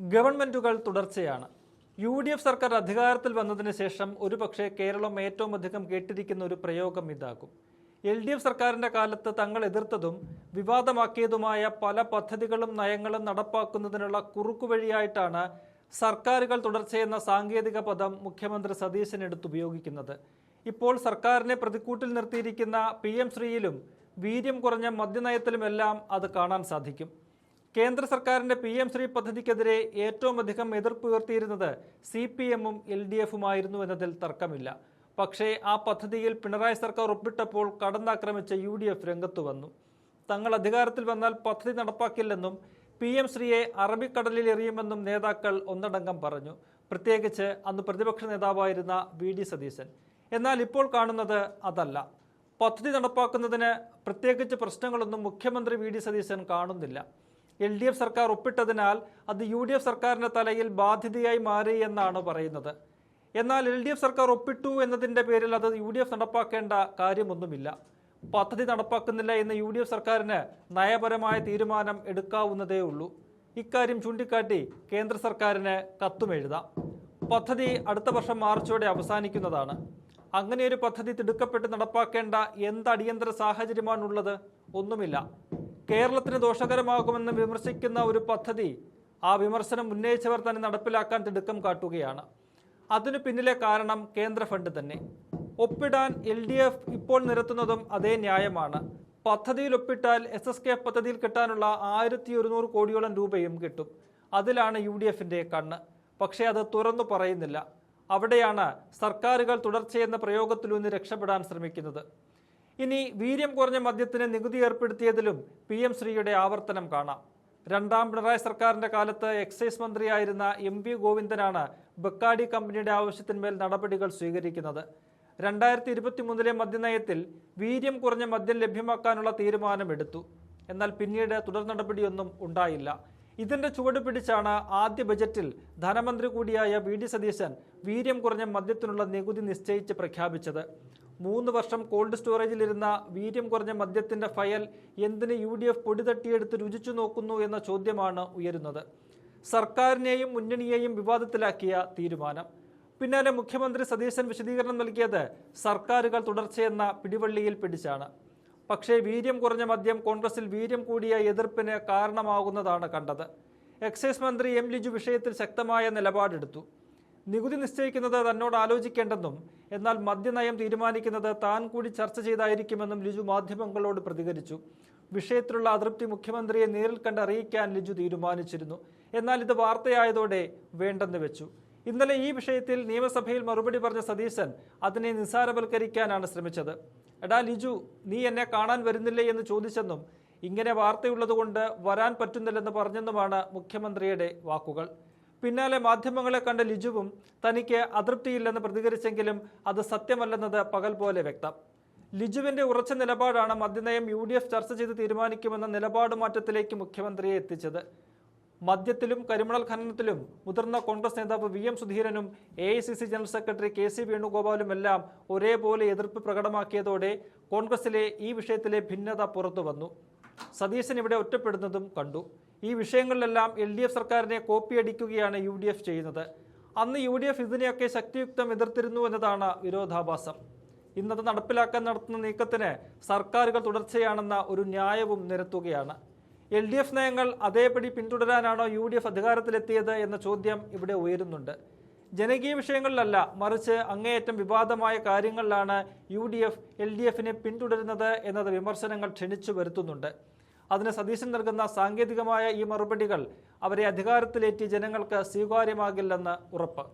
ഗവൺമെന്റുകൾ തുടർച്ചയാണ്. UDF സർക്കാർ അധികാരത്തിൽ വന്നതിന് ശേഷം ഒരുപക്ഷെ കേരളം ഏറ്റവും അധികം കേട്ടിരിക്കുന്ന ഒരു പ്രയോഗം ഇതാകും. LDF സർക്കാരിന്റെ കാലത്ത് തങ്ങൾ എതിർത്തതും വിവാദമാക്കിയതുമായ പല പദ്ധതികളും നയങ്ങളും നടപ്പാക്കുന്നതിനുള്ള കുറുക്കുവഴിയായിട്ടാണ് സർക്കാരുകൾ തുടർച്ചയെന്ന സാങ്കേതിക പദം മുഖ്യമന്ത്രി സതീശൻ എടുത്തുപയോഗിക്കുന്നത്. ഇപ്പോൾ സർക്കാരിനെ പ്രതിക്കൂട്ടിൽ നിർത്തിയിരിക്കുന്ന PM ശ്രീയിലും വീര്യം കുറഞ്ഞ മദ്യനയത്തിലുമെല്ലാം അത് കാണാൻ സാധിക്കും. കേന്ദ്ര സർക്കാരിന്റെ PM ശ്രീ പദ്ധതിക്കെതിരെ ഏറ്റവും അധികം എതിർപ്പുയർത്തിയിരുന്നത് CPM-ഉം LDF-ഉമായിരുന്നു എന്നതിൽ തർക്കമില്ല. പക്ഷേ ആ പദ്ധതിയിൽ പിണറായി സർക്കാർ ഒപ്പിട്ടപ്പോൾ കടന്നാക്രമിച്ച UDF രംഗത്തു വന്നു. തങ്ങൾ അധികാരത്തിൽ വന്നാൽ പദ്ധതി നടപ്പാക്കില്ലെന്നും PM ശ്രീയെ അറബിക്കടലിൽ എറിയുമെന്നും നേതാക്കൾ ഒന്നടങ്കം പറഞ്ഞു. പ്രത്യേകിച്ച് അന്ന് പ്രതിപക്ഷ നേതാവായിരുന്ന VD സതീശൻ. എന്നാൽ ഇപ്പോൾ കാണുന്നത് അതല്ല. പദ്ധതി നടപ്പാക്കുന്നതിന് പ്രത്യേകിച്ച് പ്രശ്നങ്ങളൊന്നും മുഖ്യമന്ത്രി VD സതീശൻ കാണുന്നില്ല. LDF സർക്കാർ ഒപ്പിട്ടതിനാൽ അത് UDF സർക്കാരിന്റെ തലയിൽ ബാധ്യതയായി മാറി എന്നാണ് പറയുന്നത്. എന്നാൽ LDF സർക്കാർ ഒപ്പിട്ടു എന്നതിൻ്റെ പേരിൽ അത് UDF നടപ്പാക്കേണ്ട കാര്യമൊന്നുമില്ല. പദ്ധതി നടപ്പാക്കുന്നില്ല എന്ന് UDF സർക്കാരിന് നയപരമായ തീരുമാനം എടുക്കാവുന്നതേ ഉള്ളൂ. ഇക്കാര്യം ചൂണ്ടിക്കാട്ടി കേന്ദ്ര സർക്കാരിന് കത്തുമെഴുതാം. പദ്ധതി അടുത്ത വർഷം മാർച്ചോടെ അവസാനിക്കുന്നതാണ്. അങ്ങനെയൊരു പദ്ധതി തിടുക്കപ്പെട്ട് നടപ്പാക്കേണ്ട എന്ത് അടിയന്തര സാഹചര്യമാണുള്ളത്? ഒന്നുമില്ല. കേരളത്തിന് ദോഷകരമാകുമെന്ന് വിമർശിക്കുന്ന ഒരു പദ്ധതി ആ വിമർശനം ഉന്നയിച്ചവർ തന്നെ നടപ്പിലാക്കാൻ തിടുക്കം കാട്ടുകയാണ്. അതിനു പിന്നിലെ കാരണം കേന്ദ്ര ഫണ്ട് തന്നെ. ഒപ്പിടാൻ LDF ഇപ്പോൾ നിരത്തുന്നതും അതേ ന്യായമാണ്. പദ്ധതിയിൽ ഒപ്പിട്ടാൽ SSK പദ്ധതിയിൽ കിട്ടാനുള്ള 1100 കോടിയോളം രൂപയും കിട്ടും. അതിലാണ് UDF-ന്റെ കണ്ണ്. പക്ഷേ അത് തുറന്നു പറയുന്നില്ല. അവിടെയാണ് സർക്കാരുകൾ തുടർച്ചയെന്ന പ്രയോഗത്തിലൂന്നി രക്ഷപ്പെടാൻ ശ്രമിക്കുന്നത്. ഇനി വീര്യം കുറഞ്ഞ മദ്യത്തിന് നികുതി ഏർപ്പെടുത്തിയതിലും PM ശ്രീയുടെ ആവർത്തനം കാണാം. രണ്ടാം പിണറായി സർക്കാരിന്റെ കാലത്ത് എക്സൈസ് മന്ത്രിയായിരുന്ന MV ഗോവിന്ദനാണ് ബക്കാഡി കമ്പനിയുടെ ആവശ്യത്തിന്മേൽ നടപടികൾ സ്വീകരിക്കുന്നത്. 2023 മദ്യനയത്തിൽ വീര്യം കുറഞ്ഞ മദ്യം ലഭ്യമാക്കാനുള്ള തീരുമാനമെടുത്തു. എന്നാൽ പിന്നീട് തുടർ നടപടിയൊന്നും ഉണ്ടായില്ല. ഇതിന്റെ ചുവട് പിടിച്ചാണ് ആദ്യ ബജറ്റിൽ ധനമന്ത്രി കൂടിയായ VD സതീശൻ വീര്യം കുറഞ്ഞ മദ്യത്തിനുള്ള നികുതി നിശ്ചയിച്ച് പ്രഖ്യാപിച്ചത്. 3 വർഷം കോൾഡ് സ്റ്റോറേജിലിരുന്ന വീര്യം കുറഞ്ഞ മദ്യത്തിന്റെ ഫയൽ എന്തിന് UDF പൊടി തട്ടിയെടുത്ത് രുചിച്ചു നോക്കുന്നു എന്ന ചോദ്യമാണ് ഉയരുന്നത്. സർക്കാരിനെയും മുന്നണിയെയും വിവാദത്തിലാക്കിയ തീരുമാനം. പിന്നാലെ മുഖ്യമന്ത്രി സതീശൻ വിശദീകരണം നൽകിയത് സർക്കാരുകൾ തുടർച്ചയെന്ന പിടിവള്ളിയിൽ പിടിച്ചാണ്. പക്ഷേ വീര്യം കുറഞ്ഞ മദ്യം കോൺഗ്രസിൽ വീര്യം കൂടിയ എതിർപ്പിന് കാരണമാകുന്നതാണ് കണ്ടത്. എക്സൈസ് മന്ത്രി M ലിജു വിഷയത്തിൽ ശക്തമായ നിലപാടെടുത്തു. നികുതി നിശ്ചയിക്കുന്നത് തന്നോട് ആലോചിക്കേണ്ടെന്നും എന്നാൽ മദ്യനയം തീരുമാനിക്കുന്നത് താൻ കൂടി ചർച്ച ചെയ്തായിരിക്കുമെന്നും ലിജു മാധ്യമങ്ങളോട് പ്രതികരിച്ചു. വിഷയത്തിലുള്ള അതൃപ്തി മുഖ്യമന്ത്രിയെ നേരിൽ കണ്ട് അറിയിക്കാൻ ലിജു തീരുമാനിച്ചിരുന്നു. എന്നാൽ ഇത് വാർത്തയായതോടെ വേണ്ടെന്ന് വെച്ചു. ഇന്നലെ ഈ വിഷയത്തിൽ നിയമസഭയിൽ മറുപടി പറഞ്ഞ സതീശൻ അതിനെ നിസ്സാരവൽക്കരിക്കാനാണ് ശ്രമിച്ചത്. എടാ ലിജു, നീ എന്നെ കാണാൻ വരുന്നില്ലേ എന്ന് ചോദിച്ചെന്നും ഇങ്ങനെ വാർത്തയുള്ളതുകൊണ്ട് വരാൻ പറ്റുന്നില്ലെന്ന് പറഞ്ഞെന്നുമാണ് മുഖ്യമന്ത്രിയുടെ വാക്കുകൾ. പിന്നാലെ മാധ്യമങ്ങളെ കണ്ട ലിജുവും തനിക്ക് അതൃപ്തിയില്ലെന്ന് പ്രതികരിച്ചെങ്കിലും അത് സത്യമല്ലെന്നത് പകൽ പോലെ വ്യക്തം. ലിജുവിന്റെ ഉറച്ച നിലപാടാണ് മദ്യനയം UDF ചർച്ച ചെയ്ത് തീരുമാനിക്കുമെന്ന നിലപാട് മാറ്റത്തിലേക്ക് മുഖ്യമന്ത്രിയെ എത്തിച്ചത്. മദ്യത്തിലും കരിമണൽ ഖനനത്തിലും മുതിർന്ന കോൺഗ്രസ് നേതാവ് VM സുധീരനും AICC general secretary KC വേണുഗോപാലുമെല്ലാം ഒരേപോലെ എതിർപ്പ് പ്രകടമാക്കിയതോടെ കോൺഗ്രസിലെ ഈ വിഷയത്തിലെ ഭിന്നത പുറത്തു വന്നു. സതീശൻ ഇവിടെ ഒറ്റപ്പെടുന്നതും കണ്ടു. ഈ വിഷയങ്ങളിലെല്ലാം LDF സർക്കാരിനെ കോപ്പിയടിക്കുകയാണ് UDF ചെയ്യുന്നത്. അന്ന് UDF ഇതിനെയൊക്കെ ശക്തിയുക്തം എതിർത്തിരുന്നു എന്നതാണ് വിരോധാഭാസം. ഇന്നത് നടപ്പിലാക്കാൻ നടത്തുന്ന നീക്കത്തിന് സർക്കാരുകൾ തുടർച്ചയാണെന്ന ഒരു ന്യായവും നിരത്തുകയാണ്. LDF നയങ്ങൾ അതേപടി പിന്തുടരാനാണോ UDF അധികാരത്തിലെത്തിയത് എന്ന ചോദ്യം ഇവിടെ ഉയരുന്നുണ്ട്. ജനകീയ വിഷയങ്ങളിലല്ല, മറിച്ച് അങ്ങേയറ്റം വിവാദമായ കാര്യങ്ങളിലാണ് UDF LDF-നെ പിന്തുടരുന്നത് എന്നത് വിമർശനങ്ങൾ ക്ഷണിച്ചു വരുത്തുന്നുണ്ട്. അതിന് സതീശൻ നൽകുന്ന സാങ്കേതികമായ ഈ മറുപടികൾ അവരെ അധികാരത്തിലേറ്റി ജനങ്ങൾക്ക് സ്വീകാര്യമാകില്ലെന്ന് ഉറപ്പ്.